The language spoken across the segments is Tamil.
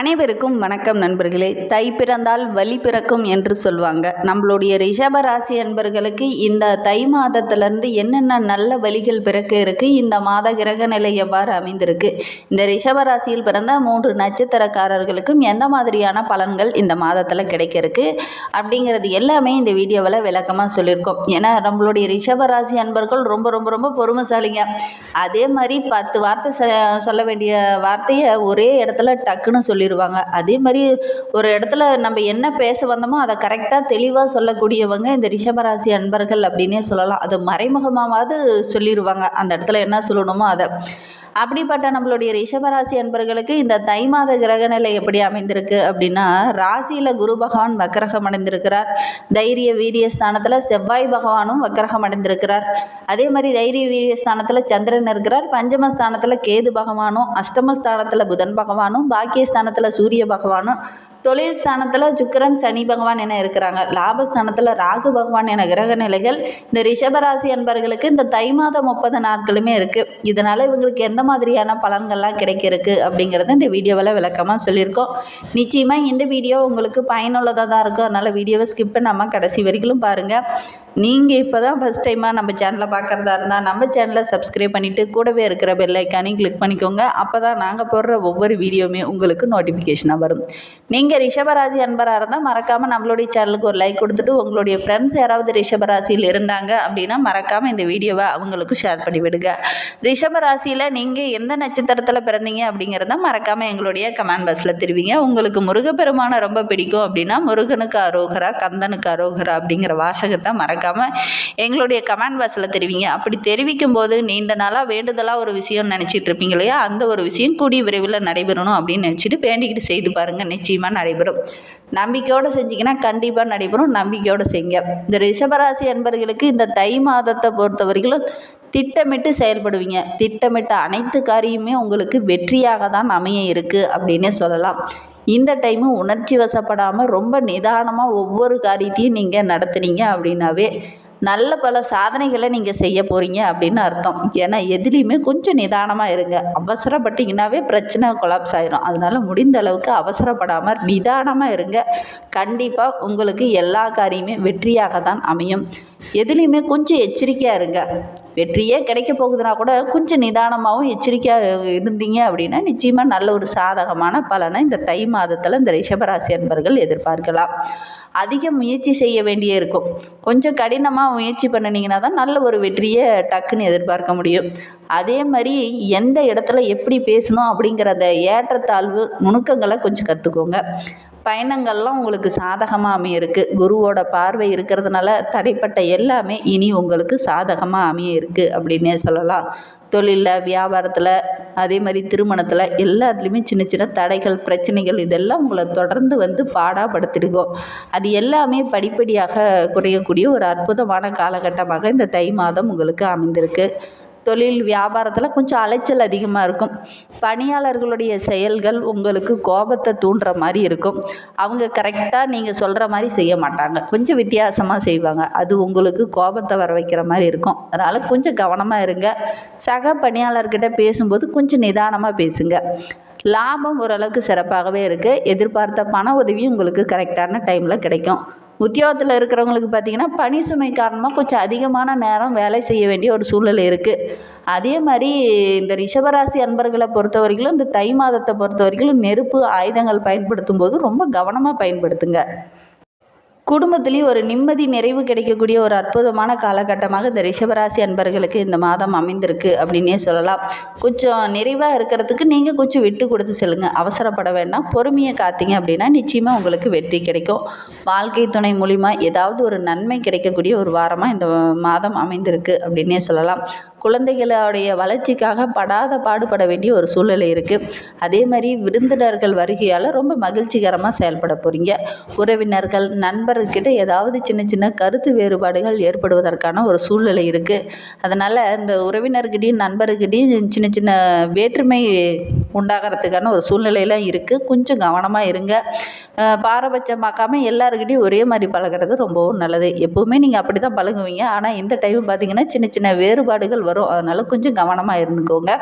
அனைவருக்கும் வணக்கம் நண்பர்களே. தை பிறந்தால் வழி பிறக்கும் என்று சொல்லுவாங்க. நம்மளுடைய ரிஷப ராசி அன்பர்களுக்கு இந்த தை மாதத்திலிருந்து என்னென்ன நல்ல வழிகள் பிறக்க இருக்கு, இந்த மாத கிரக நிலை எவ்வாறு அமைந்திருக்கு, இந்த ரிஷப ராசியில் பிறந்த 3 நட்சத்திரக்காரர்களுக்கும் எந்த மாதிரியான பலன்கள் இந்த மாதத்தில் கிடைக்க இருக்கு அப்படிங்கிறது எல்லாமே இந்த வீடியோவில் விளக்கமாக சொல்லியிருக்கோம். ஏன்னா நம்மளுடைய ரிஷப ராசி அன்பர்கள் ரொம்ப ரொம்ப ரொம்ப பொறுமைசாலிங்க. அதே மாதிரி 10 வார்த்தை சொல்ல வேண்டிய வார்த்தையை ஒரே இடத்துல டக்குன்னு சொல்லிடுவாங்க. அதே மாதிரி ஒரு இடத்துல நம்ம என்ன பேச வந்தோமோ அதை கரெக்டாக தெளிவாக சொல்லக்கூடியவங்க இந்த ரிஷபராசி அன்பர்கள் அப்படின்னே சொல்லலாம். அது மறைமுகமாவது சொல்லிடுவாங்க, அந்த இடத்துல என்ன சொல்லணுமோ அதை. அப்படிப்பட்ட நம்மளுடைய ரிஷபராசி அன்பர்களுக்கு இந்த தை மாத கிரகநிலை எப்படி அமைந்திருக்கு அப்படின்னா, ராசியில் குரு பகவான் வக்கரகம் அடைந்திருக்கிறார். தைரிய வீரிய ஸ்தானத்தில் செவ்வாய் பகவானும் வக்கரகம் அடைந்திருக்கிறார். அதே மாதிரி தைரிய வீரிய ஸ்தானத்தில் சந்திரன் இருக்கிறார். பஞ்சமஸ்தானத்தில் கேது பகவானும், அஷ்டமஸ்தானத்தில் புதன் பகவானும், பாக்கியஸ்தானத்தில் சூரிய பகவானும், தொழில் ஸ்தானத்தில் சுக்கிரன் சனி பகவான் என இருக்கிறாங்க. லாபஸ்தானத்தில் ராகு பகவான் என கிரக நிலைகள் இந்த ரிஷபராசி அன்பர்களுக்கு இந்த தை மாதம் 30 நாட்களுமே இருக்குது. இதனால் இவங்களுக்கு எந்த மாதிரியான பலன்கள்லாம் கிடைக்க இருக்கு அப்படிங்கிறத இந்த வீடியோவில் விளக்கமாக சொல்லியிருக்கோம். நிச்சயமாக இந்த வீடியோ உங்களுக்கு பயனுள்ளதாக தான் இருக்கும். அதனால் வீடியோவை ஸ்கிப் பண்ணாமல் கடைசி வரைக்கும் பாருங்கள். நீங்கள் இப்போ தான் ஃபஸ்ட் டைமாக நம்ம சேனலை பார்க்குறதா இருந்தால் நம்ம சேனலை சப்ஸ்கிரைப் பண்ணிவிட்டு கூடவே இருக்கிற பெல் ஐக்கானையும் கிளிக் பண்ணிக்கோங்க. அப்போ தான் நாங்கள் போடுற ஒவ்வொரு வீடியோவுமே உங்களுக்கு நோட்டிஃபிகேஷனாக வரும். நீங்கள் ரிஷபராசி அன்பராக இருந்தால் மறக்காமல் நம்மளுடைய சேனலுக்கு ஒரு லைக் கொடுத்துட்டு உங்களுடைய ஃப்ரெண்ட்ஸ் யாராவது ரிஷபராசியில் இருந்தாங்க அப்படின்னா மறக்காமல் இந்த வீடியோவை அவங்களுக்கும் ஷேர் பண்ணி விடுங்க. ரிஷபராசியில் நீங்கள் எந்த நட்சத்திரத்தில் பிறந்தீங்க அப்படிங்கிறத மறக்காமல் எங்களுடைய கமெண்ட் பாக்ஸில் தெரிவிங்க. உங்களுக்கு முருகப்பெருமானை ரொம்ப பிடிக்கும் அப்படின்னா முருகனுக்கு அரோகரா, கந்தனுக்கு அரோகரா அப்படிங்கிற வாசகத்தை மறக்காமல் எங்களுடைய கமெண்ட் பாக்ஸில் தெரிவிங்க. அப்படி தெரிவிக்கும் போது நீண்ட நாளாக வேண்டுதலாக ஒரு விஷயம் நினச்சிட்டு இருப்பீங்க இல்லையா, அந்த ஒரு விஷயம் கூடிய விரைவில் நடைபெறணும் அப்படின்னு நினச்சிட்டு வேண்டிக்கிட்டு செய்து பாருங்கள், நிச்சயமாக நடைபெறும். நம்பிக்கையோடு செஞ்சிங்கன்னா கண்டிப்பாக நடைபெறும். நம்பிக்கையோடு செய்யுங்க. இந்த ரிஷபராசி அன்பர்களுக்கு இந்த தை மாதத்தை பொறுத்தவரைக்கும் திட்டமிட்டு செயல்படுவீங்க. திட்டமிட்ட அனைத்து காரியமே உங்களுக்கு வெற்றியாக தான் அமைய இருக்குது அப்படின்னே சொல்லலாம். இந்த டைமு உணர்ச்சி வசப்படாமல் ரொம்ப நிதானமாக ஒவ்வொரு காரியத்தையும் நீங்கள் நடத்துனீங்க அப்படின்னாவே நல்ல பல சாதனைகளை நீங்கள் செய்ய போகிறீங்க அப்படின்னு அர்த்தம். ஏன்னா எதுலேயுமே கொஞ்சம் நிதானமாக இருங்க. அவசரப்பட்டீங்கன்னாவே பிரச்சனை கொலாப்ஸ் ஆயிரும். அதனால் முடிந்த அளவுக்கு அவசரப்படாமல் நிதானமாக இருங்க. கண்டிப்பாக உங்களுக்கு எல்லா காரியமே வெற்றியாக தான் அமையும். எதுலேயுமே கொஞ்சம் எச்சரிக்கையாக இருங்க. வெற்றியே கிடைக்க போகுதுன்னா கூட கொஞ்சம் நிதானமாகவும் எச்சரிக்கையாக இருந்தீங்க அப்படின்னா நிச்சயமாக நல்ல ஒரு சாதகமான பலனை இந்த தை மாதத்தில் இந்த ரிஷபராசி அன்பர்கள் எதிர்பார்க்கலாம். அதிக முயற்சி செய்ய வேண்டியே இருக்கும். கொஞ்சம் கடினமாக முயற்சி பண்ணினீங்கன்னா தான் நல்ல ஒரு வெற்றியை டக்குன்னு எதிர்பார்க்க முடியும். அதே மாதிரி எந்த இடத்துல எப்படி பேசணும் அப்படிங்கிற அந்த ஏற்றத்தாழ்வு நுணுக்கங்களை கொஞ்சம் கற்றுக்கோங்க. பயணங்கள்லாம் உங்களுக்கு சாதகமாக அமைய இருக்குது. குருவோட பார்வை இருக்கிறதுனால தடைப்பட்ட எல்லாமே இனி உங்களுக்கு சாதகமாக அமைய இருக்குது அப்படின்னே சொல்லலாம். தொழிலில், வியாபாரத்தில், அதே மாதிரி திருமணத்தில் எல்லாத்துலேயுமே சின்ன சின்ன தடைகள், பிரச்சனைகள் இதெல்லாம் உங்களை தொடர்ந்து வந்து பாடாப்படுத்திடுவோம். அது எல்லாமே படிப்படியாக குறையக்கூடிய ஒரு அற்புதமான காலகட்டமாக இந்த தை மாதம் உங்களுக்கு அமைந்திருக்கு. தொழில் வியாபாரத்தில் கொஞ்சம் அலைச்சல் அதிகமாக இருக்கும். பணியாளர்களுடைய செயல்கள் உங்களுக்கு கோபத்தை தூண்டுற மாதிரி இருக்கும். அவங்க கரெக்டாக நீங்கள் சொல்கிற மாதிரி செய்ய மாட்டாங்க, கொஞ்சம் வித்தியாசமாக செய்வாங்க. அது உங்களுக்கு கோபத்தை வர வைக்கிற மாதிரி இருக்கும். அதனால் கொஞ்சம் கவனமாக இருங்க. சக பணியாளர்கிட்ட பேசும்போது கொஞ்சம் நிதானமாக பேசுங்க. லாபம் ஓரளவுக்கு சிறப்பாகவே இருக்குது. எதிர்பார்த்த பண உதவியும் உங்களுக்கு கரெக்டான டைமில் கிடைக்கும். உத்தியோகத்தில் இருக்கிறவங்களுக்கு பார்த்திங்கன்னா பணி சுமை காரணமாக கொஞ்சம் அதிகமான நேரம் வேலை செய்ய வேண்டிய ஒரு சூழ்நிலை இருக்குது. அதே மாதிரி இந்த ரிஷபராசி அன்பர்களை பொறுத்த வரைக்கும் இந்த தை மாதத்தை பொறுத்த வரைக்கும் நெருப்பு ஆயுதங்கள் பயன்படுத்தும் போது ரொம்ப கவனமாக பயன்படுத்துங்க. குடும்பத்துலேயும் ஒரு நிம்மதி நிறைவு கிடைக்கக்கூடிய ஒரு அற்புதமான காலகட்டமாக இந்த ரிஷபராசி அன்பர்களுக்கு இந்த மாதம் அமைந்திருக்கு அப்படின்னே சொல்லலாம். கொஞ்சம் நிறைவாக இருக்கிறதுக்கு நீங்கள் கொஞ்சம் விட்டு கொடுத்து செல்லுங்கள். அவசரப்பட வேண்டாம். பொறுமையை காத்தீங்க அப்படின்னா நிச்சயமாக உங்களுக்கு வெற்றி கிடைக்கும். வாழ்க்கை துணை மூலிமா ஏதாவது ஒரு நன்மை கிடைக்கக்கூடிய ஒரு வாரமாக இந்த மாதம் அமைந்திருக்கு அப்படின்னே சொல்லலாம். குழந்தைகளுடைய வளர்ச்சிக்காக படாத பாடுபட வேண்டிய ஒரு சூழ்நிலை இருக்குது. அதே மாதிரி விருந்தினர்கள் வருகையால் ரொம்ப மகிழ்ச்சிகரமாக செயல்பட போகிறீங்க. உறவினர்கள், நண்பர்கிட்ட ஏதாவது சின்ன சின்ன கருத்து வேறுபாடுகள் ஏற்படுவதற்கான ஒரு சூழ்நிலை இருக்குது. அதனால் இந்த உறவினர்கிட்டையும் நண்பர்கிட்டையும் சின்ன சின்ன வேற்றுமை உண்டாகிறதுக்கான ஒரு சூழ்நிலையெல்லாம் இருக்குது. கொஞ்சம் கவனமாக இருங்க. பாரபட்சமாக்காமல் எல்லாருக்கிட்டையும் ஒரே மாதிரி பழகிறது ரொம்பவும் நல்லது. எப்போவுமே நீங்கள் அப்படி தான் பழகுவீங்க. ஆனால் இந்த டைம் பார்த்திங்கன்னா சின்ன சின்ன வேறுபாடுகள் வரும். அதனால் கொஞ்சம் கவனமாக இருந்துக்கோங்க.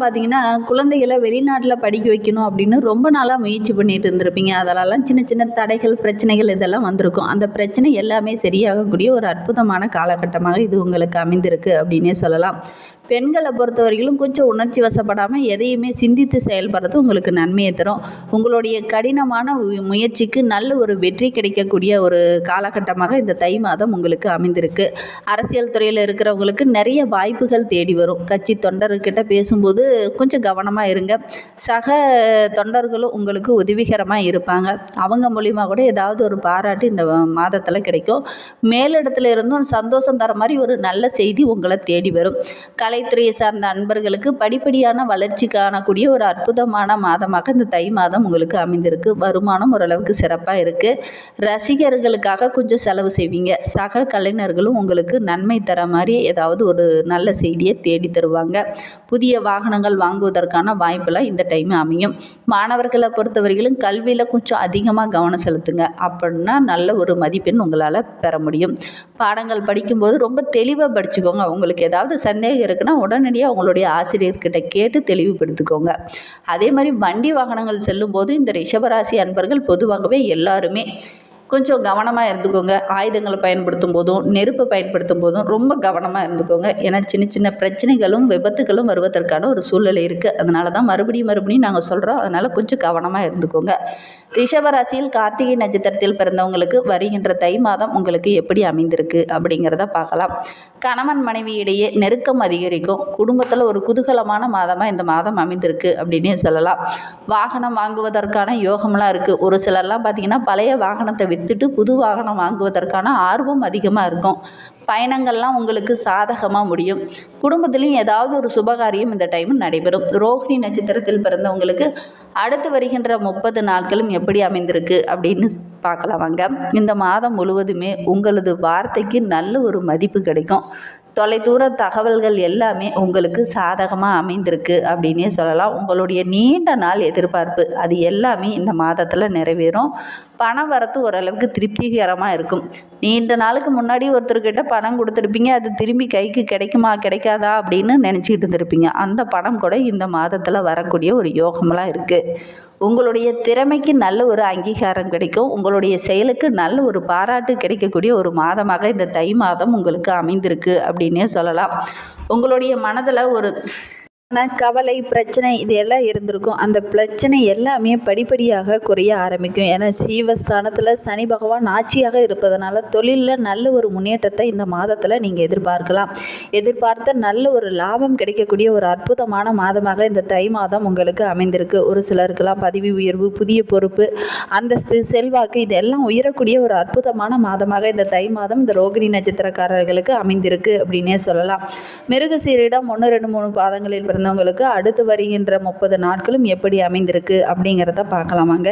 பார்த்திங்கன்னா குழந்தைகளை வெளிநாட்டில் படிக்க வைக்கணும் அப்படின்னு ரொம்ப நாளாக முயற்சி பண்ணிட்டு இருந்திருப்பீங்க. அதெல்லாம் சின்ன சின்ன தடைகள், பிரச்சனைகள் இதெல்லாம் வந்திருக்கும். அந்த பிரச்சனை எல்லாமே சரியாகக்கூடிய ஒரு அற்புதமான காலகட்டமாக இது உங்களுக்கு அமைந்திருக்கு அப்படின்னே சொல்லலாம். பெண்களை பொறுத்தவரையிலும் கொஞ்சம் உணர்ச்சி வசப்படாமல் எதையுமே சிந்தித்து செயல்படுறது உங்களுக்கு நன்மையை தரும். உங்களுடைய கடினமான முயற்சிக்கு நல்ல ஒரு வெற்றி கிடைக்கக்கூடிய ஒரு காலகட்டமாக இந்த தை மாதம் உங்களுக்கு அமைந்திருக்கு. அரசியல் துறையில் இருக்கிறவங்களுக்கு நிறைய வாய்ப்புகள் தேடி வரும். கட்சி தொண்டர்கிட்ட பேசும்போது கொஞ்சம் கவனமாக இருங்க. சக தொண்டர்களும் உங்களுக்கு உதவிகரமாக இருப்பாங்க. அவங்க மூலிமா கூட ஏதாவது ஒரு பாராட்டு இந்த மாதத்தில் கிடைக்கும். மேலிடத்துல இருந்தும் சந்தோஷம் தர மாதிரி ஒரு நல்ல செய்தி உங்களை தேடி வரும். கலைத்துறையை சார்ந்த அன்பர்களுக்கு படிப்படியான வளர்ச்சி காணக்கூடிய ஒரு அற்புதமான மாதமாக இந்த தை மாதம் உங்களுக்கு அமைந்திருக்கு. வருமானம் ஓரளவுக்கு சிறப்பாக இருக்குது. ரசிகர்களுக்காக கொஞ்சம் செலவு செய்வீங்க. சக கலைஞர்களும் உங்களுக்கு நன்மை தர மாதிரி ஏதாவது ஒரு நல்ல செய்தியை தேடி தருவாங்க. புதிய வாகனங்கள் வாங்குவதற்கான வாய்ப்பெல்லாம் இந்த டைம் அமையும். மாணவர்களை பொறுத்தவரையிலும் கல்வியில் கொஞ்சம் அதிகமாக கவனம் செலுத்துங்க. அப்படின்னா நல்ல ஒரு மதிப்பெண் உங்களால் பெற முடியும். பாடங்கள் படிக்கும்போது ரொம்ப தெளிவாக படிச்சுக்கோங்க. உங்களுக்கு ஏதாவது சந்தேகம் இருக்குன்னா உடனடியாக உங்களுடைய ஆசிரியர்கிட்ட கேட்டு தெளிவுபடுத்திக்கோங்க. அதே மாதிரி வண்டி வாகனங்கள் செல்லும்போது இந்த ரிஷபராசி அன்பர்கள் பொதுவாகவே எல்லாருமே கொஞ்சம் கவனமாக இருந்துக்கோங்க. ஆயுதங்களை பயன்படுத்தும் போதும், நெருப்பை பயன்படுத்தும் போதும் ரொம்ப கவனமாக இருந்துக்கோங்க. ஏன்னா சின்ன சின்ன பிரச்சனைகளும் விபத்துகளும் வருவதற்கான ஒரு சூழ்நிலை இருக்குது. அதனால தான் மறுபடியும் நாங்கள் சொல்கிறோம். அதனால் கொஞ்சம் கவனமாக இருந்துக்கோங்க. ரிஷபராசியில் கார்த்திகை நட்சத்திரத்தில் பிறந்தவங்களுக்கு வருகின்ற தை மாதம் உங்களுக்கு எப்படி அமைந்திருக்கு அப்படிங்கிறத பார்க்கலாம். கணவன் மனைவி இடையே நெருக்கம் அதிகரிக்கும். குடும்பத்தில் ஒரு குதூகலமான மாதமாக இந்த மாதம் அமைந்திருக்கு அப்படின்னே சொல்லலாம். வாகனம் வாங்குவதற்கான யோகம்லாம் இருக்குது. ஒரு சிலர்லாம் பார்த்திங்கன்னா பழைய வாகனத்தை விற்றுட்டு புது வாகனம் வாங்குவதற்கான ஆர்வம் அதிகமாக இருக்கும். பயணங்கள்லாம் உங்களுக்கு சாதகமாக முடியும். குடும்பத்துலேயும் ஏதாவது ஒரு சுபகாரியம் இந்த டைம் நடைபெறும். ரோஹிணி நட்சத்திரத்தில் பிறந்தவங்களுக்கு அடுத்து வருகின்ற 30 நாட்களும் எப்படி அமைந்திருக்கு அப்படின்னு பார்க்கலாம் வாங்க. இந்த மாதம் முழுவதுமே உங்களது வார்த்தைக்கு நல்ல ஒரு மதிப்பு கிடைக்கும். தொலைதூர தகவல்கள் எல்லாமே உங்களுக்கு சாதகமாக அமைந்திருக்கு அப்படின்னே சொல்லலாம். உங்களுடைய நீண்ட நாள் எதிர்பார்ப்பு அது எல்லாமே இந்த மாதத்தில் நிறைவேறும். பண வரத்து ஓரளவுக்கு திருப்திகரமாக இருக்கும். நீண்ட நாளுக்கு முன்னாடி ஒருத்தர்கிட்ட பணம் கொடுத்துருப்பீங்க. அது திரும்பி கைக்கு கிடைக்குமா கிடைக்காதா அப்படின்னு நினச்சிக்கிட்டு இருந்திருப்பீங்க. அந்த பணம் கூட இந்த மாதத்தில் வரக்கூடிய ஒரு யோகமெல்லாம் இருக்குது. உங்களுடைய திறமைக்கு நல்ல ஒரு அங்கீகாரம் கிடைக்கும். உங்களுடைய செயலுக்கு நல்ல ஒரு பாராட்டு கிடைக்கக்கூடிய ஒரு மாதமாக இந்த தை மாதம் உங்களுக்கு அமைந்திருக்கு அப்படின்னே சொல்லலாம். உங்களுடைய மனதில் ஒரு கவலை, பிரச்சனை இது எல்லாம் இருந்திருக்கும். அந்த பிரச்சனை எல்லாமே படிப்படியாக குறைய ஆரம்பிக்கும். ஏன்னா சீவஸ்தானத்தில் சனி பகவான் ஆட்சியாக இருப்பதனால தொழிலில் நல்ல ஒரு முன்னேற்றத்தை இந்த மாதத்தில் நீங்கள் எதிர்பார்க்கலாம். எதிர்பார்த்த நல்ல ஒரு லாபம் கிடைக்கக்கூடிய ஒரு அற்புதமான மாதமாக இந்த தை மாதம் உங்களுக்கு அமைந்திருக்கு. ஒரு சிலருக்கெல்லாம் பதவி உயர்வு, புதிய பொறுப்பு, அந்தஸ்து, செல்வாக்கு இதெல்லாம் உயரக்கூடிய ஒரு அற்புதமான மாதமாக இந்த தை மாதம் இந்த ரோகிணி நட்சத்திரக்காரர்களுக்கு அமைந்திருக்கு அப்படின்னே சொல்லலாம். மிருகசீரிடம் 1, 2, 3 பாதங்களில் பிறந்தவங்களுக்கு அடுத்து வருகின்ற 30 நாட்களும் எப்படி அமைந்திருக்கு அப்படிங்கிறத பார்க்கலாமாங்க.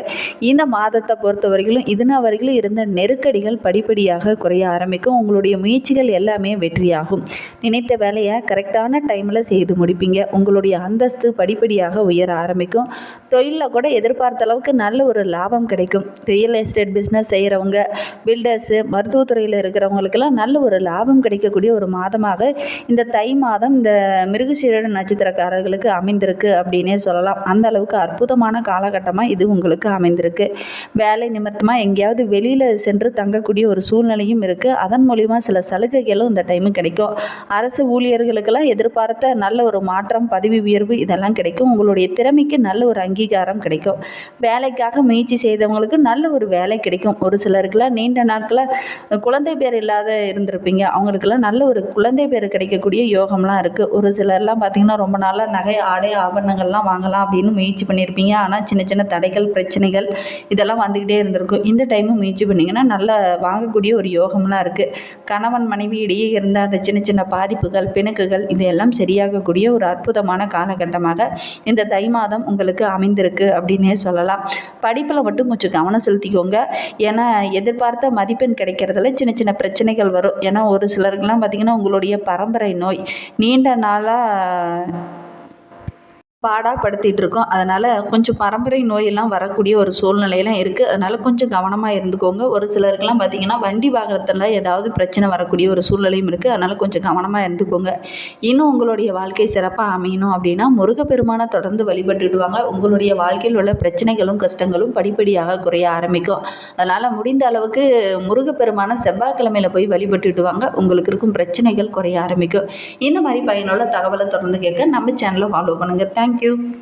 இந்த மாதத்தை பொறுத்தவரையிலும் இதுவரையிலும் இருந்த நெருக்கடிகள் படிப்படியாக குறைய ஆரம்பிக்கும். உங்களுடைய முயற்சிகள் எல்லாமே வெற்றியாகும். நினைத்த வேலையை கரெக்டான டைமில் செய்து முடிப்பீங்க. உங்களுடைய அந்தஸ்து படிப்படியாக உயர ஆரம்பிக்கும். தொழிலில் கூட எதிர்பார்த்த அளவுக்கு நல்ல ஒரு லாபம் கிடைக்கும். ரியல் எஸ்டேட் பிஸ்னஸ் செய்கிறவங்க, பில்டர்ஸு, மருத்துவத்துறையில் இருக்கிறவங்களுக்கெல்லாம் நல்ல ஒரு லாபம் கிடைக்கக்கூடிய ஒரு மாதமாக இந்த தை மாதம் இந்த மிருகசீரிட நட்சத்திரக்காரர்களுக்கு அமைந்திருக்கு அப்படின்னே சொல்லலாம். அந்த அளவுக்கு அற்புதமான காலகட்டமாக இது உங்களுக்கு அமைந்திருக்கு. வேலை நிமித்தமாக எங்கேயாவது வெளியில் சென்று தங்கக்கூடிய ஒரு சூழ்நிலையும் இருக்குது. அதன் மூலிமா சில சலுகைகளும் இந்த டைமு கிடைக்கும். அரசு ஊழியர்களுக்கெல்லாம் எதிர்பார்த்த நல்ல ஒரு மாற்றம், பதவி உயர்வு இதெல்லாம் கிடைக்கும். உங்களுடைய திறமைக்கு நல்ல ஒரு அங்கீகாரம் கிடைக்கும். வேலைக்காக முயற்சி செய்தவங்களுக்கு நல்ல ஒரு வேலை கிடைக்கும். ஒரு சிலருக்கெல்லாம் நீண்ட நாட்களாக குழந்தை பேர் இல்லாத இருந்திருப்பீங்க. அவங்களுக்கெல்லாம் நல்ல ஒரு குழந்தை பேர் கிடைக்கக்கூடிய யோகம்லாம் இருக்குது. ஒரு சிலர்லாம் பார்த்திங்கன்னா ரொம்ப நாளாக நகை, ஆடை, ஆபரணங்கள்லாம் வாங்கலாம் அப்படின்னு முயற்சி பண்ணியிருப்பீங்க. ஆனால் சின்ன சின்ன தடைகள், பிரச்சனைகள் இதெல்லாம் வந்துக்கிட்டே இருந்திருக்கும். இந்த டைமும் முயற்சி பண்ணிங்கன்னா நல்லா வாங்கக்கூடிய ஒரு யோகம்லாம் இருக்குது. கணவன் மனைவி இடையே இருந்த அந்த சின்ன சின்ன பாதிப்புகள், பிணக்குகள் இதையெல்லாம் சரியாகக்கூடிய ஒரு அற்புதமான காலகட்டமாக இந்த தை மாதம் உங்களுக்கு அமைந்திருக்கு அப்படின்னே சொல்லலாம். படிப்பில் மட்டும் கொஞ்சம் கவனம் செலுத்திக்கோங்க. ஏன்னா எதிர்பார்த்த மதிப்பெண் கிடைக்கிறதுல சின்ன சின்ன பிரச்சனைகள் வரும். ஏன்னா ஒரு சிலருக்கெல்லாம் பார்த்திங்கன்னா உங்களுடைய பரம்பரை நோய் நீண்ட நாளாக பாடாப்படுத்திட்டு இருக்கோம். அதனால் கொஞ்சம் பரம்பரை நோயெல்லாம் வரக்கூடிய ஒரு சூழ்நிலையெல்லாம் இருக்குது. அதனால் கொஞ்சம் கவனமாக இருந்துக்கோங்க. ஒரு சிலருக்கெல்லாம் பார்த்திங்கன்னா வண்டி வாகனத்தில் ஏதாவது பிரச்சனை வரக்கூடிய ஒரு சூழ்நிலையும் இருக்குது. அதனால் கொஞ்சம் கவனமாக இருந்துக்கோங்க. இன்னும் உங்களுடைய வாழ்க்கை சிறப்பாக அமையணும் அப்படின்னா முருகப்பெருமானை தொடர்ந்து வழிபட்டுட்டு வாங்க. உங்களுடைய வாழ்க்கையில் உள்ள பிரச்சனைகளும் கஷ்டங்களும் படிப்படியாக குறைய ஆரம்பிக்கும். அதனால் முடிந்த அளவுக்கு முருகப்பெருமானை செவ்வாய்க்கிழமையில் போய் வழிபட்டுட்டு வாங்க. உங்களுக்கு இருக்கும் பிரச்சனைகள் குறைய ஆரம்பிக்கும். இந்த மாதிரி பயனுள்ள தகவலை தொடர்ந்து கேட்க நம்ம சேனலை ஃபாலோ பண்ணுங்கள். தேங்க்யூ.